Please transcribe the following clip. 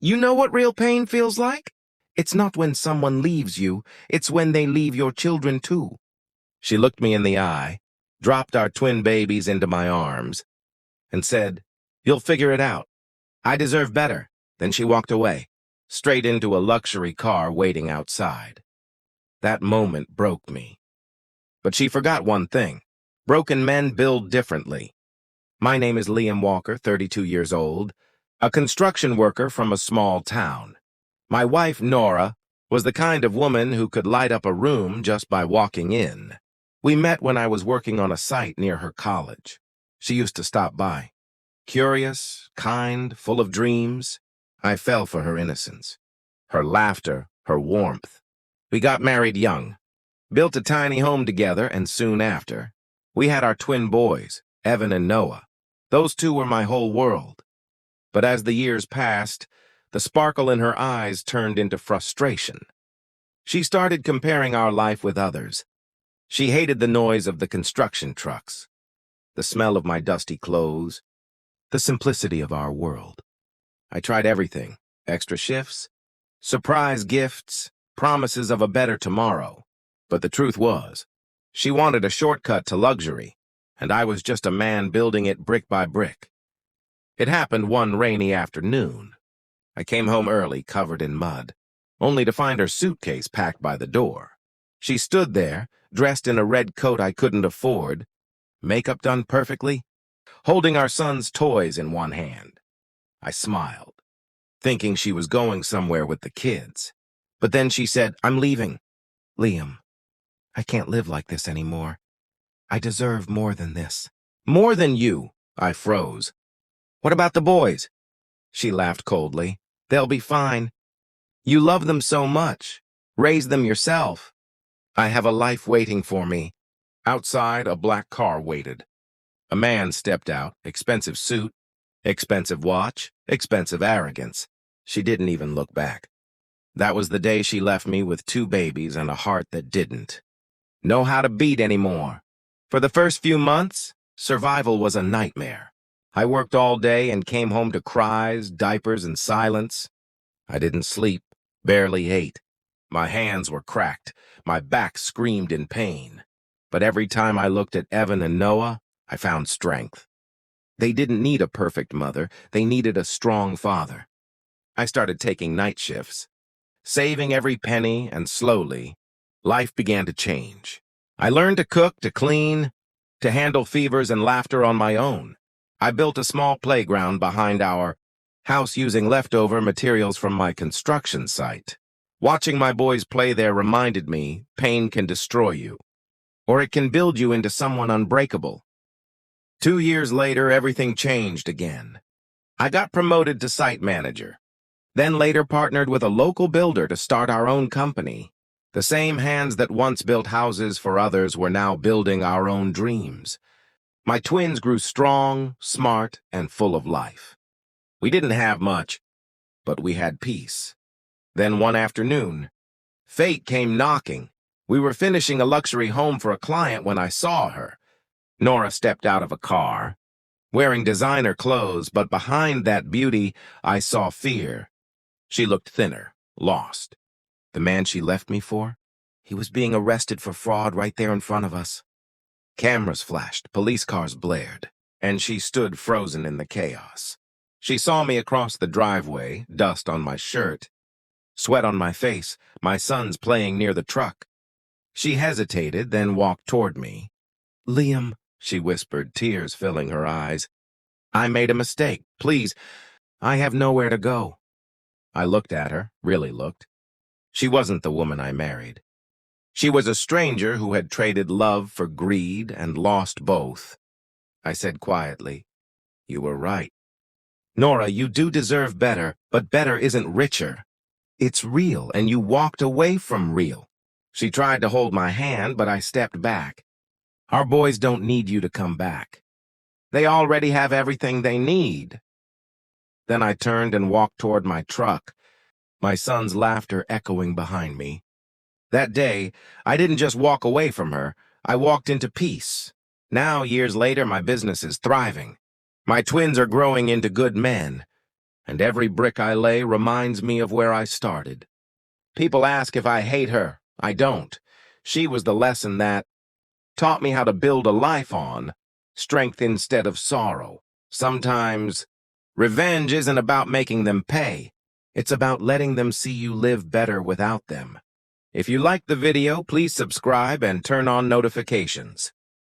You know what real pain feels like? It's not when someone leaves you, it's when they leave your children too. She looked me in the eye, dropped our twin babies into my arms, and said, "You'll figure it out. I deserve better." Then she walked away, straight into a luxury car waiting outside. That moment broke me. But she forgot one thing. Broken men build differently. My name is Liam Walker, 32 years old, a construction worker from a small town. My wife, Nora, was the kind of woman who could light up a room just by walking in. We met when I was working on a site near her college. She used to stop by. Curious, kind, full of dreams. I fell for her innocence, her laughter, her warmth. We got married young, built a tiny home together, and soon after, we had our twin boys, Evan and Noah. Those two were my whole world. But as the years passed, the sparkle in her eyes turned into frustration. She started comparing our life with others. She hated the noise of the construction trucks, the smell of my dusty clothes, the simplicity of our world. I tried everything: extra shifts, surprise gifts, promises of a better tomorrow. But the truth was, she wanted a shortcut to luxury, and I was just a man building it brick by brick. It happened one rainy afternoon. I came home early, covered in mud, only to find her suitcase packed by the door. She stood there, dressed in a red coat I couldn't afford, makeup done perfectly, holding our son's toys in one hand. I smiled, thinking she was going somewhere with the kids. But then she said, "I'm leaving. Liam, I can't live like this anymore. I deserve more than this." "More than you?" I froze. "What about the boys?" She laughed coldly. "They'll be fine. You love them so much. Raise them yourself." "I have a life waiting for me." Outside, a black car waited. A man stepped out, expensive suit, expensive watch, expensive arrogance. She didn't even look back. That was the day she left me with two babies and a heart that didn't know how to beat anymore. For the first few months, survival was a nightmare. I worked all day and came home to cries, diapers, and silence. I didn't sleep, barely ate. My hands were cracked. My back screamed in pain. But every time I looked at Evan and Noah, I found strength. They didn't need a perfect mother. They needed a strong father. I started taking night shifts, saving every penny, and slowly, life began to change. I learned to cook, to clean, to handle fevers and laughter on my own. I built a small playground behind our house using leftover materials from my construction site. Watching my boys play there reminded me pain can destroy you, or it can build you into someone unbreakable. 2 years later, everything changed again. I got promoted to site manager, then later partnered with a local builder to start our own company. The same hands that once built houses for others were now building our own dreams. My twins grew strong, smart, and full of life. We didn't have much, but we had peace. Then one afternoon, fate came knocking. We were finishing a luxury home for a client when I saw her. Nora stepped out of a car, wearing designer clothes, but behind that beauty, I saw fear. She looked thinner, lost. The man she left me for? He was being arrested for fraud right there in front of us. Cameras flashed, police cars blared, and she stood frozen in the chaos. She saw me across the driveway, dust on my shirt, sweat on my face, my sons playing near the truck. She hesitated, then walked toward me. "Liam," she whispered, tears filling her eyes. "I made a mistake. Please, I have nowhere to go." I looked at her, really looked. She wasn't the woman I married. She was a stranger who had traded love for greed and lost both. I said quietly, "You were right. Nora, you do deserve better, but better isn't richer. It's real, and you walked away from real." She tried to hold my hand, but I stepped back. "Our boys don't need you to come back. They already have everything they need." Then I turned and walked toward my truck, my son's laughter echoing behind me. That day, I didn't just walk away from her, I walked into peace. Now, years later, my business is thriving. My twins are growing into good men. and every brick I lay reminds me of where I started. People ask if I hate her. I don't. She was the lesson that taught me how to build a life on strength instead of sorrow. Sometimes, revenge isn't about making them pay. It's about letting them see you live better without them. If you liked the video, please subscribe and turn on notifications.